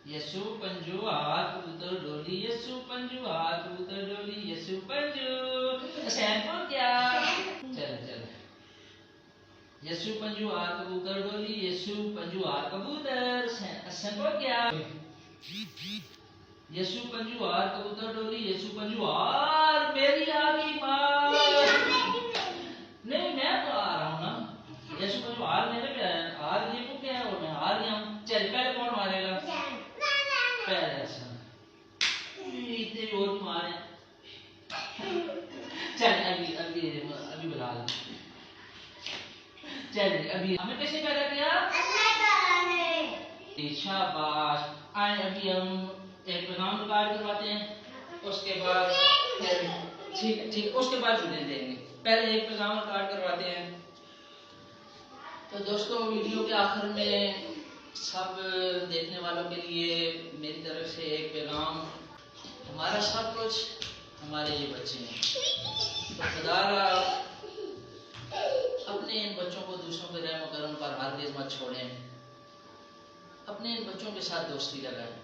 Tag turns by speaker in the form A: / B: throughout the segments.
A: यसु पंजू हाथ कबूतर डोली, यसु पंजू हाथ कबूतर डोली, यसु पंजू हुसैन को क्या। चल चल। यसु पंजू हाथ कबूतर डोली, यसु पंजू हाथ कबूतर हुसैन को क्या। यसु पंजू हाथ कबूतर डोली, यसु पंजू हार मेरी आ गई माँ। नहीं मैं तो आ रहा हूँ ना। यसु पंजू हार मेरे पे है, हार ये को क्या है और मैं हार गया हूँ। चल पहले कौन मारेगा? पहले इतने और मारे। चल अभी अभी अभी बुला ले। चल अभी हमें कैसे पैदा किया? शाबाश। आए अभी हम एक पैगाम रिकॉर्ड करवाते हैं, उसके बाद ठीक उसके बाद जुड़े देंगे। पहले एक पैगाम रिकॉर्ड करवाते हैं। तो दोस्तों वीडियो के आखिर में सब देखने वालों के लिए मेरी तरफ से एक पैगाम। हमारा सब कुछ हमारे ये बच्चे हैं, तो खुदारा अपने इन बच्चों को दूसरों के रहम करम पर हरगिज़ मत छोड़ें। अपने इन बच्चों के साथ दोस्ती लगाएं।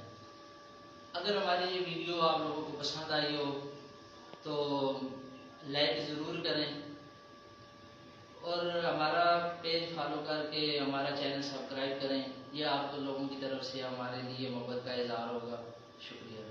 A: अगर हमारी ये वीडियो आप लोगों को पसंद आई हो तो लाइक ज़रूर करें और हमारा पेज फॉलो करके हमारा चैनल सब्सक्राइब करें। यह आप लोगों की तरफ से हमारे लिए मोहब्बत का इज़हार होगा। शुक्रिया।